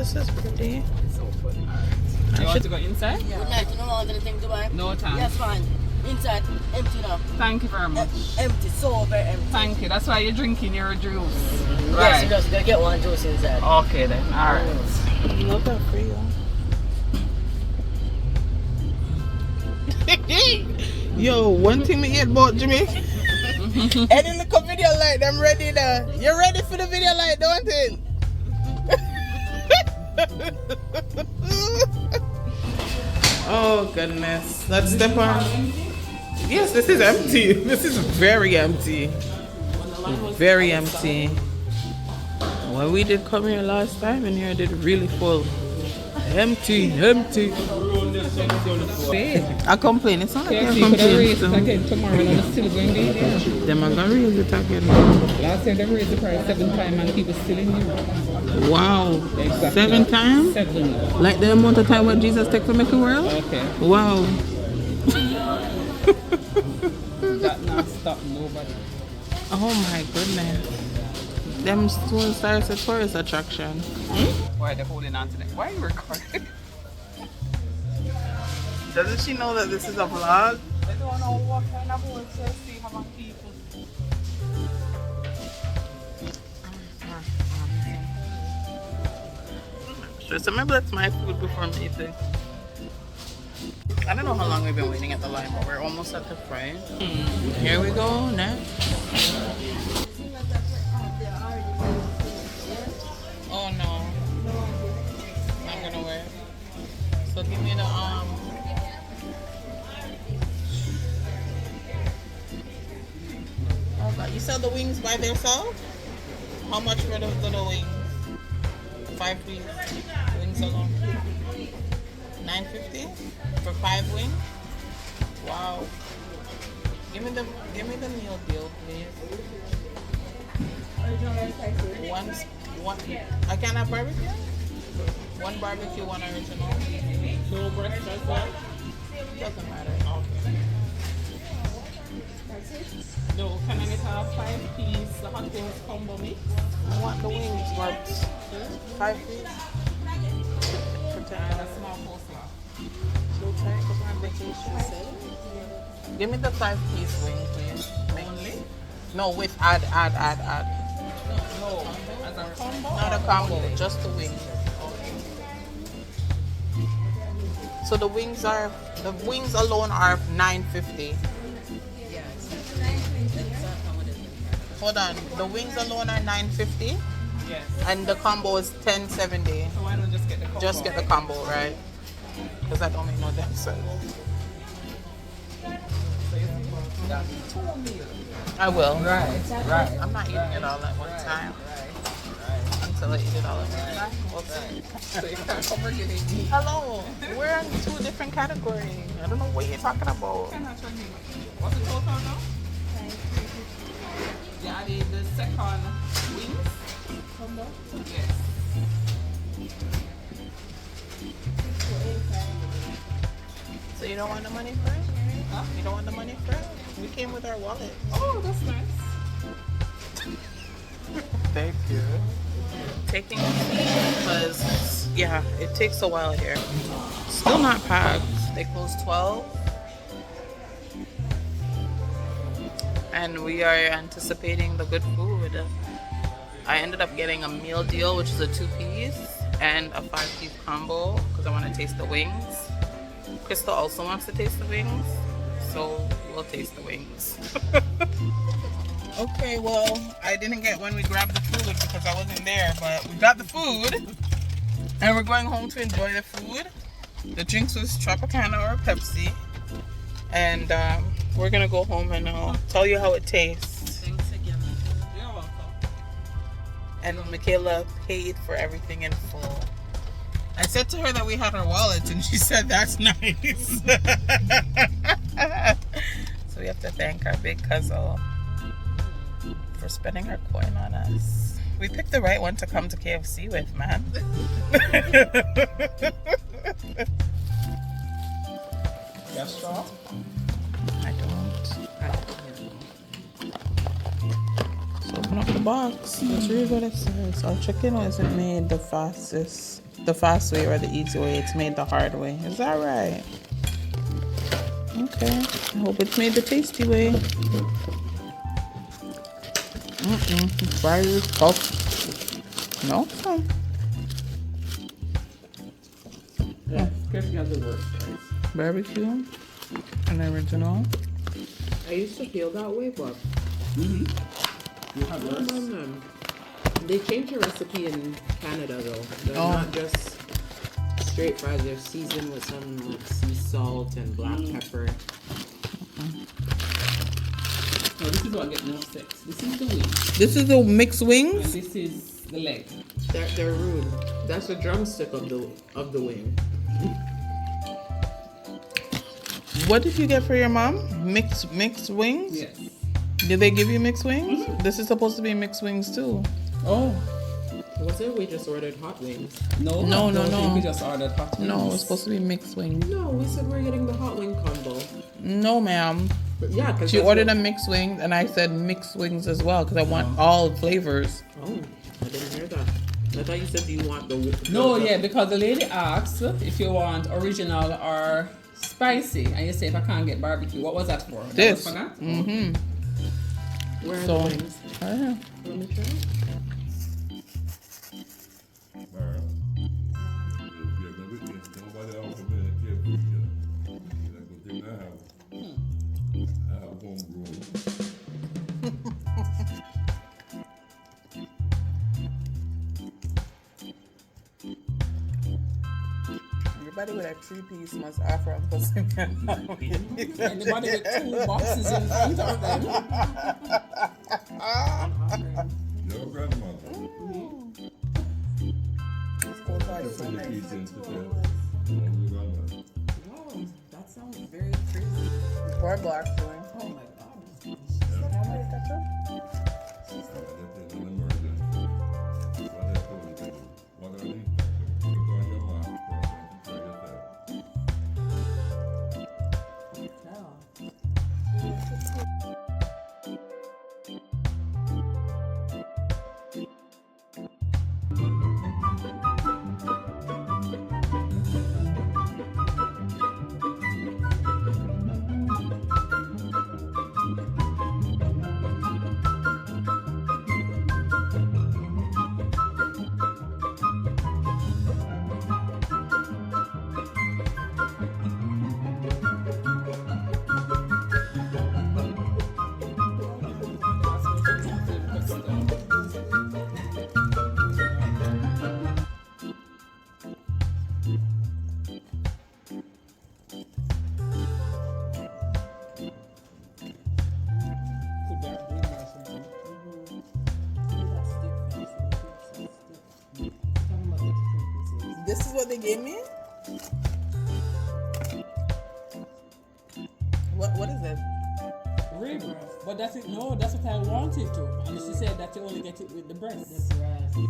this is pretty. So fun. Alright. You want to go inside? Yeah. Good night. You don't want anything to buy? No time. Yes, fine. Inside, empty now. Thank you very much. Empty, so very empty. Thank you. That's why you're drinking your juice. Yes, Right. you just gotta get one juice inside. Okay then. Alright. I love that for you. Yo, one thing me hate about Jamaica. And in the video light, I'm ready now. You're ready for the video light, don't it? Oh goodness. Let's step on. Yes, this is empty. This is very empty. Very empty. When we did come here last time, and here I did really full. Empty. I complain. It's not like I complain. So. Again tomorrow and I'm still going to be there. Them are gonna raise it again. Last year they raised the price 7 times and people still in here. Wow. Exactly. 7 times? 7. Like the amount of time what Jesus take to make the world? Okay. Wow. That not stop nobody. Oh my goodness. Them stone stars a tourist attraction. Why are they holding on to that? Why are you recording? Doesn't she know that this is a vlog? I don't know what kind of wholesale see how people. Sure, so maybe that's my food before me eating. I don't know how long we've been waiting at the line, but we're almost at the front. Here we go, next. Oh no. I'm gonna wear it. So give me the Oh god, you sell the wings by themselves? How much for the little wings? 5 pieces. Wings alone. $9.50 for 5 wings? Wow. Give me the meal deal, please. One. I can't have barbecue? 1 barbecue, 1 original. No breakfast, right? Doesn't matter. Okay. No, can I get a 5-piece hot wings combo mix? I want the wings, but 5 pieces. And a small coleslaw. Give me the 5-piece wing, please. Only? No, with add. No, as a combo? Not a combo, just the wings. So the wings alone are $9.50. Hold on, the wings alone are $9.50, Yes. and the combo is $10.70. So why not just get the combo? Just get the combo, right? Because I don't make no damn sense. So you see, that's 2 meals. I will. Right. I'm not eating it all at one time. Until I eat it all at one time. We'll see. So you can't come and get it. Hello, we're in 2 different categories. I don't know what you're talking about. What's the total now? Yeah, the second wings. Combo? Yes. So you don't want the money for it? Huh? You don't want the money for it? We came with our wallet. Oh, that's nice. Thank you. Taking a seat because, yeah, it takes a while here. Still not packed. They close 12. And we are anticipating the good food. I ended up getting a meal deal, which is a 2-piece and a 5-piece combo because I want to taste the wings. Crystal also wants to taste the wings, so we'll taste the wings. Okay, well, I didn't get when we grabbed the food because I wasn't there, but we got the food and we're going home to enjoy the food. The drinks was Tropicana or Pepsi, and we're gonna go home and I'll tell you how it tastes. Thanks again. You're welcome. And Michaela paid for everything in full. I said to her that we had our wallets and she said that's nice. So we have to thank our big cousin for spending her coin on us. We picked the right one to come to KFC with, man. You straw? I don't. Open up the box. Let's read what it says. Our chicken wasn't made the fast way or the easy way. It's made the hard way. Is that right? Okay. I hope it's made the tasty way. Fries is tough. No, it's fine. Yeah, KFC has the worst fries. Barbecue and original. I used to feel that way, but You have worse. they changed the recipe in Canada though. They're Oh. not just straight fries, they're seasoned with some like sea salt and black pepper. No, this is what gets me upset. This is the wing, This is the mixed and wings. this is the leg. They're rude. That's a drumstick of the wing. What did you get for your mom? Mixed wings? Yes. Did they give you mixed wings? This is supposed to be mixed wings too. Oh. Was it we just ordered hot wings? No, No, I no, don't no. think we just ordered hot wings. No, it's supposed to be mixed wings. No, we said we're getting the hot wing combo. No, ma'am. But yeah, because She ordered a mixed wing, and I said mixed wings as well because I want all flavors. Oh, I didn't hear that. I thought you said you want the. No, yeah, because the lady asked if you want original or spicy, and you say if I can't get barbecue, what was that for? That This. was for that? Mm-hmm. Where are So, the wings? I know. Let me try. Everybody with a 3-piece must offer Uncle Simeon. Anybody with 2 boxes in front of them? Your grandmother. Wow, that sounds very crazy. Poor black boy. Oh my god. This is what they gave me? What is it? Rib. But that's it. No, that's what I wanted to. And she said that you only get it with the breast. That's right.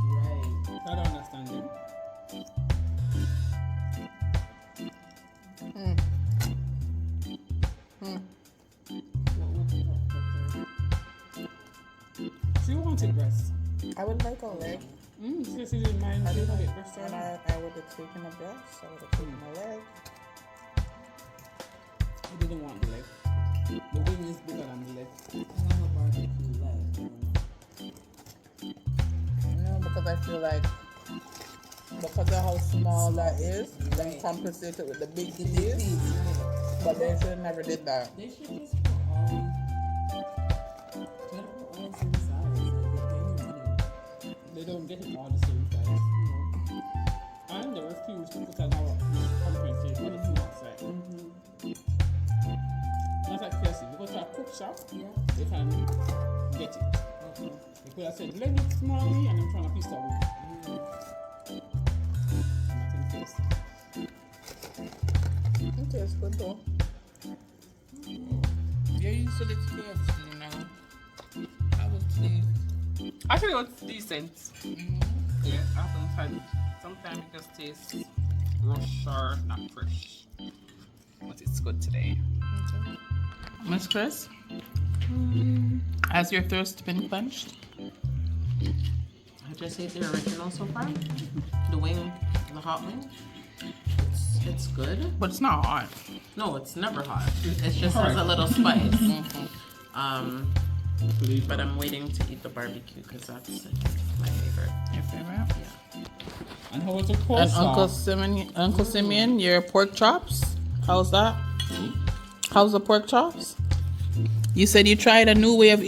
I don't understand it. She wanted breast. I would like a leg. She said she didn't mind. She didn't get breast. And I would have taken a breast. I would have taken a leg. I didn't want the leg. The wing is bigger than the leg. No, because I feel like because of how small that is, then compensate it with the big piece. But they should have never did that. They should just put all same size. They don't get it all the same size. And they refuse to put another compensate for the small size. Not like KFC. You go to a cook shop, they can get it. They could have said, let me small me, and I'm trying to piece that with. Okay, it's good though. You're used to the KFC now. I was pleased. Actually, it was decent. Yeah, sometimes it just tastes rush or not fresh. But it's good today. Miss Chris? Has your thirst been quenched? I just ate the original so far. The wing, the hot wing. It's good. But it's not hot. No, it's never hot. It just has a little spice. But I'm waiting to eat the barbecue because that's my favorite. Your favorite? Yeah. And how was the And coleslaw? Uncle Simeon, your pork chops? How's that? How's the pork chops? You said you tried a new way of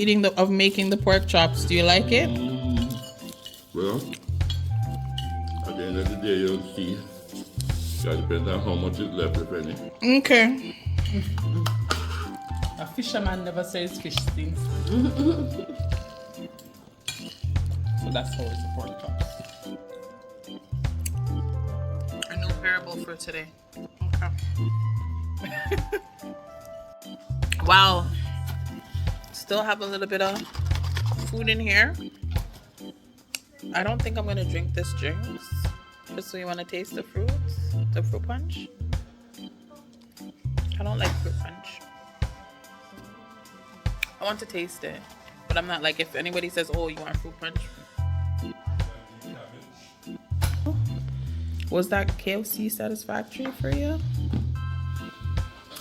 making the pork chops. Do you like it? Well, at the end of the day, you'll see. That depends on how much is left, if any. Okay. A fisherman never says fish stinks. So that's how it's the pork chops. A new parable for today. Okay. Wow. Still have a little bit of food in here. I don't think I'm gonna drink this drinks. Just so you wanna taste the fruits, the fruit punch. I don't like fruit punch. I want to taste it, but I'm not like, if anybody says, "Oh, you want fruit punch?" Was that KFC satisfactory for you?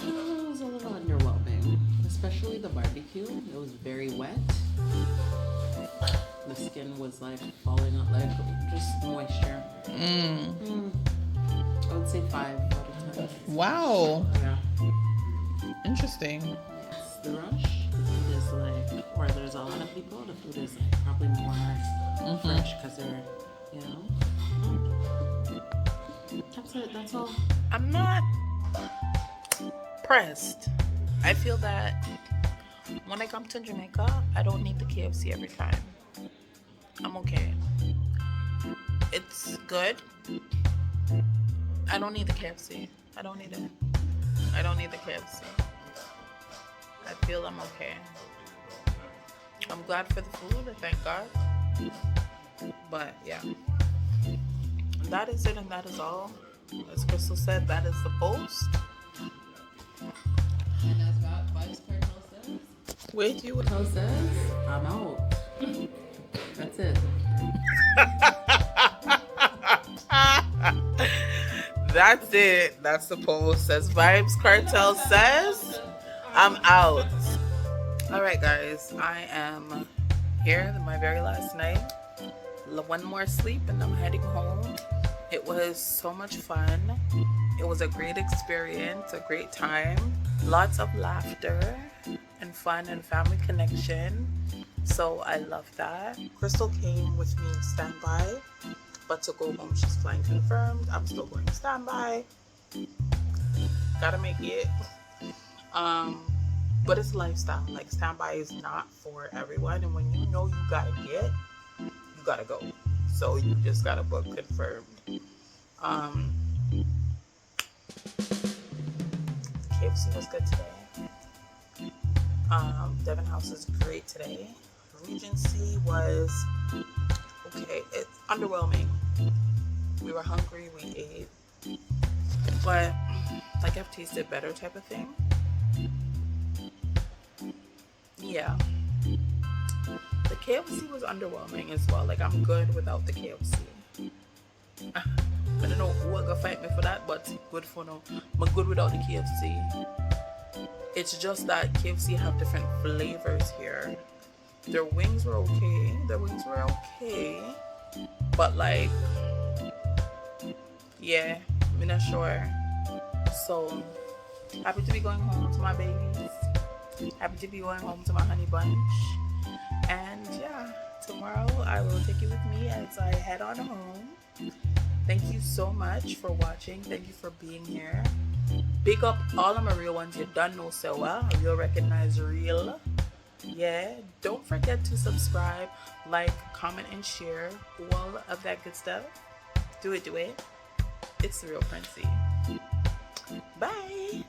It was a little underwhelming, especially the barbecue. It was very wet. The skin was like falling out, like just moisture. I would say 5 out of 10. Wow. Yeah. Interesting. Yes, the rush. The food is like, where there's a lot of people, the food is like probably more fresh because they're, you know. That's it. That's all. I'm not pressed. I feel that when I come to Jamaica, I don't need the KFC every time. I'm okay. It's good. I don't need the KFC. I don't need it. I don't need the KFC. I feel I'm okay. I'm glad for the food. Thank God. But yeah. That is it and that is all. As Crystal said, that is the post. And as Vibes Cartel says, Wait, you Cartel says, I'm out. That's it. That's it. That's the post. As Vibes Cartel says, I'm out. Alright guys, I am here, my very last night. One more sleep and I'm heading home. It was so much fun. It was a great experience, a great time. Lots of laughter and fun and family connection. So I love that. Crystal came with me in standby, but to go home, she's flying confirmed. I'm still going standby. Gotta make it. But it's lifestyle. Like, standby is not for everyone, and when you know you gotta get, you gotta go. So you just gotta book confirmed. KFC was good today. Devon House is great today. Regency was okay. It's underwhelming. We were hungry, we ate, but like I've tasted better type of thing. Yeah. The KFC was underwhelming as well. Like, I'm good without the KFC. I don't know who gonna fight me for that, but good for now. I'm good without the KFC. It's just that KFC have different flavors here. Their wings were okay. But like, yeah, I'm not sure. So happy to be going home to my babies. Happy to be going home to my honey bunch. And yeah, tomorrow I will take you with me as I head on home. Thank you so much for watching. Thank you for being here. Big up all of my real ones. You done know so well. You'll recognize real. Yeah, don't forget to subscribe, like, comment, and share. All of that good stuff. Do it. It's the real Princey. Bye.